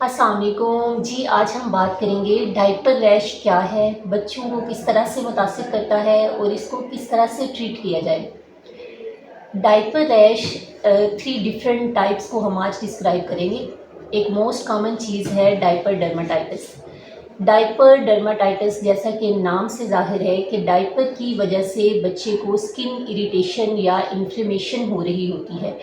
अस्सलाम वालेकुम जी। आज हम बात करेंगे डायपर रैश क्या है, बच्चों को किस तरह से मुतासिर करता है और इसको किस तरह से ट्रीट किया जाए। डायपर रैश 3 डिफरेंट टाइप्स को हम आज डिस्क्राइब करेंगे। एक मोस्ट कॉमन चीज़ है डायपर डर्माटाइटिस। डायपर डर्माटाइटिस जैसा कि नाम से ज़ाहिर है कि डायपर की वजह से बच्चे को स्किन इरिटेशन या इन्फ्लेमेशन हो रही होती है।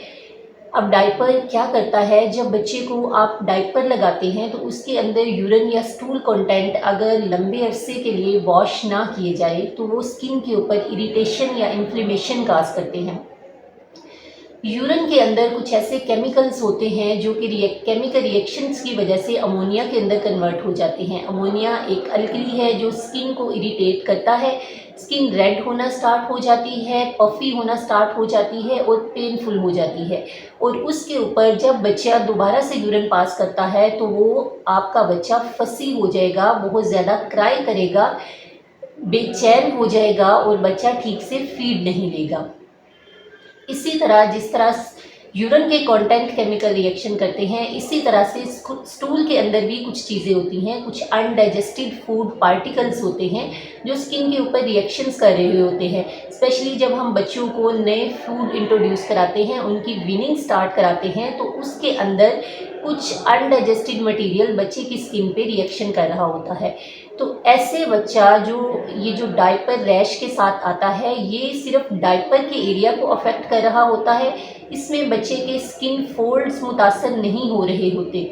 अब डायपर क्या करता है, जब बच्चे को आप डायपर लगाते हैं तो उसके अंदर यूरिन या स्टूल कंटेंट अगर लंबे अरसे के लिए वॉश ना किए जाए तो वो स्किन के ऊपर इरिटेशन या इन्फ्लेमेशन काज करते हैं। यूरिन के अंदर कुछ ऐसे केमिकल्स होते हैं जो कि केमिकल रिएक्शंस की वजह से अमोनिया के अंदर कन्वर्ट हो जाते हैं। अमोनिया एक अल्कली है जो स्किन को इरिटेट करता है। स्किन रेड होना स्टार्ट हो जाती है, पफी होना स्टार्ट हो जाती है और पेनफुल हो जाती है। और उसके ऊपर जब बच्चा दोबारा से यूरिन पास करता है तो वो आपका बच्चा फसी हो जाएगा, बहुत ज़्यादा क्राई करेगा, बेचैन हो जाएगा और बच्चा ठीक से फीड नहीं लेगा। इसी तरह जिस तरह यूरिन के कंटेंट केमिकल रिएक्शन करते हैं, इसी तरह से स्टूल के अंदर भी कुछ चीज़ें होती हैं, कुछ अनडाइजेस्टेड फूड पार्टिकल्स होते हैं जो स्किन के ऊपर रिएक्शंस कर रहे होते हैं। स्पेशली जब हम बच्चों को नए फूड इंट्रोड्यूस कराते हैं, उनकी वीनिंग स्टार्ट कराते हैं, तो उसके अंदर कुछ अनडाइजेस्टेड मटेरियल बच्चे की स्किन पे रिएक्शन कर रहा होता है। तो ऐसे बच्चा जो डायपर रैश के साथ आता है, ये सिर्फ डायपर के एरिया को अफेक्ट कर रहा होता है। इसमें बच्चे के स्किन फोल्ड्स मुतासर नहीं हो रहे होते।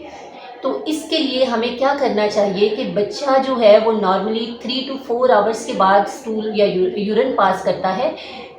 तो इसके लिए हमें क्या करना चाहिए कि बच्चा जो है वो नॉर्मली 3 to 4 आवर्स के बाद स्टूल या यूरिन पास करता है,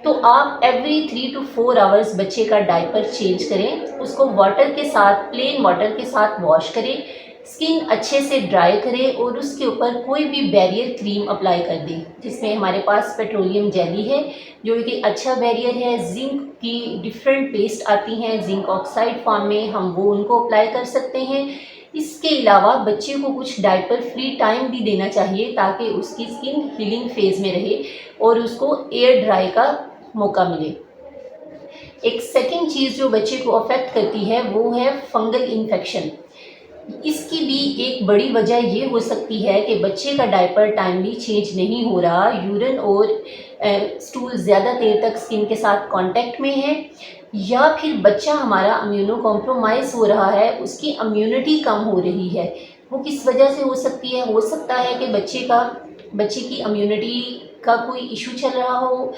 तो आप एवरी 3 to 4 आवर्स बच्चे का डायपर चेंज करें, उसको वाटर के साथ, प्लेन वाटर के साथ वॉश करें, स्किन अच्छे से ड्राई करें और उसके ऊपर कोई भी बैरियर क्रीम अप्लाई कर दें, जिसमें हमारे पास पेट्रोलियम जेली है जो कि अच्छा बैरियर है। जिंक की डिफरेंट पेस्ट आती हैं जिंक ऑक्साइड फॉर्म में, हम वो उनको अप्लाई कर सकते हैं। इसके अलावा बच्चे को कुछ डायपर फ्री टाइम भी देना चाहिए ताकि उसकी स्किन हीलिंग फेज़ में रहे और उसको एयर ड्राई का मौका मिले। एक सेकेंड चीज़ जो बच्चे को अफेक्ट करती है वो है फंगल इन्फेक्शन। इसकी भी एक बड़ी वजह ये हो सकती है कि बच्चे का डायपर टाइमली चेंज नहीं हो रहा, यूरिन और स्टूल ज़्यादा देर तक स्किन के साथ कांटेक्ट में है, या फिर बच्चा हमारा इम्यूनो कॉम्प्रोमाइज़ हो रहा है, उसकी इम्यूनिटी कम हो रही है। वो किस वजह से हो सकती है? हो सकता है कि बच्चे की इम्यूनिटी का कोई इशू चल रहा हो,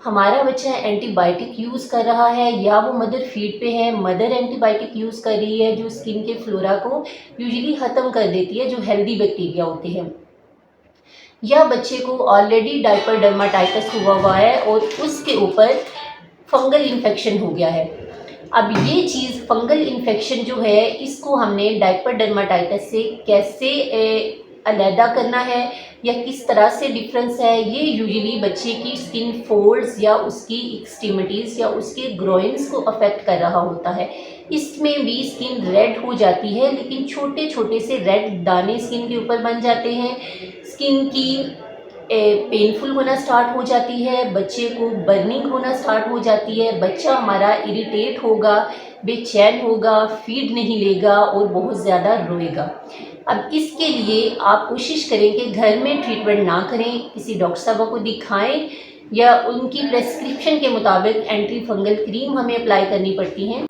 हमारा बच्चा एंटीबायोटिक यूज़ कर रहा है, या वो मदर फीड पे है, मदर एंटीबायोटिक यूज़ कर रही है जो स्किन के फ्लोरा को यूजुअली ख़त्म कर देती है, जो हेल्दी बैक्टीरिया होते हैं, या बच्चे को ऑलरेडी डायपर डर्माटाइटिस हुआ है और उसके ऊपर फंगल इन्फेक्शन हो गया है। अब ये चीज़ फंगल इन्फेक्शन जो है, इसको हमने डायपर डर्माटाइटिस से कैसे अलहदा करना है या किस तरह से डिफरेंस है, ये यूजुअली बच्चे की स्किन फोल्ड्स या उसकी एक्सट्रीमिटीज़ या उसके ग्रोइंस को अफेक्ट कर रहा होता है। इसमें भी स्किन रेड हो जाती है, लेकिन छोटे छोटे से रेड दाने स्किन के ऊपर बन जाते हैं। स्किन की पेनफुल होना स्टार्ट हो जाती है, बच्चे को बर्निंग होना स्टार्ट हो जाती है, बच्चा हमारा इरिटेट होगा, बेचैन होगा, फीड नहीं लेगा और बहुत ज़्यादा रोएगा। अब इसके लिए आप कोशिश करें कि घर में ट्रीटमेंट ना करें, किसी डॉक्टर साहब को दिखाएं या उनकी प्रेस्क्रिप्शन के मुताबिक एंटी फंगल क्रीम हमें अप्लाई करनी पड़ती हैं।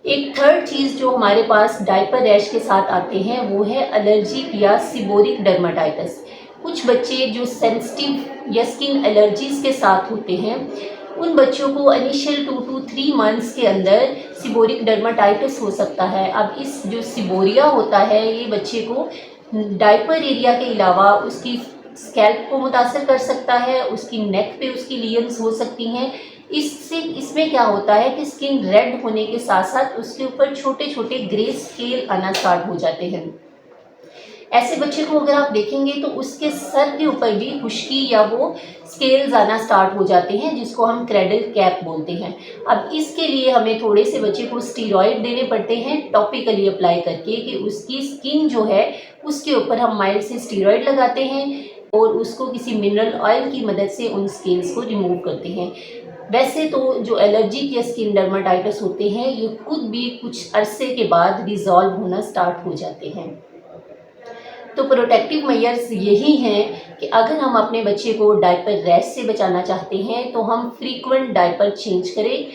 एक थर्ड चीज़ जो हमारे पास डायपर रैश के साथ आते हैं वो है एलर्जिक या सिबोरिक डर्माटाइटिस। कुछ बच्चे जो सेंसिटिव या स्किन एलर्जीज के साथ होते हैं, उन बच्चों को इनिशियल 2 to 3 मंथ्स के अंदर सिबोरिक डर्माटाइटिस हो सकता है। अब इस जो सिबोरिया होता है, ये बच्चे को डायपर एरिया के अलावा उसकी स्कैल्प को मुतासर कर सकता है, उसकी नेक पे उसकी लीयंस हो सकती हैं। इसमें क्या होता है कि स्किन रेड होने के साथ साथ उसके ऊपर छोटे छोटे ग्रे स्केल आना स्टार्ट हो जाते हैं। ऐसे बच्चे को अगर आप देखेंगे तो उसके सर के ऊपर भी खुश्की या वो स्केल्स आना स्टार्ट हो जाते हैं, जिसको हम क्रेडल कैप बोलते हैं। अब इसके लिए हमें थोड़े से बच्चे को स्टीरॉयड देने पड़ते हैं टॉपिकली अप्लाई करके, कि उसकी स्किन जो है उसके ऊपर हम माइल्ड से स्टीरॉयड लगाते हैं और उसको किसी मिनरल ऑयल की मदद से उन स्केल्स को रिमूव करते हैं। वैसे तो जो एलर्जी के स्किन डर्माटाइटिस होते हैं ये खुद भी कुछ अरसे के बाद रिजॉल्व होना स्टार्ट हो जाते हैं। तो प्रोटेक्टिव मेजर्स यही हैं कि अगर हम अपने बच्चे को डायपर रैश से बचाना चाहते हैं तो हम फ्रीक्वेंट डायपर चेंज करें,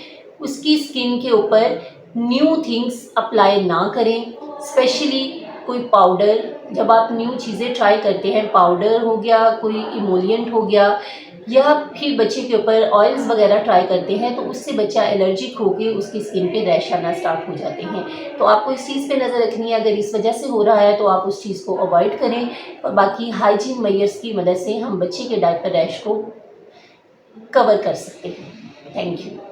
उसकी स्किन के ऊपर न्यू थिंग्स अप्लाई ना करें, स्पेशली कोई पाउडर। जब आप न्यू चीज़ें ट्राई करते हैं, पाउडर हो गया, कोई इमोलिएंट हो गया, या फिर बच्चे के ऊपर ऑयल्स वगैरह ट्राई करते हैं तो उससे बच्चा एलर्जिक होकर उसकी स्किन पे रैश आना स्टार्ट हो जाते हैं। तो आपको इस चीज़ पे नज़र रखनी है, अगर इस वजह से हो रहा है तो आप उस चीज़ को अवॉइड करें, और बाकी हाइजीन मेजर्स की मदद से हम बच्चे के डायपर रैश को कवर कर सकते हैं। Thank you.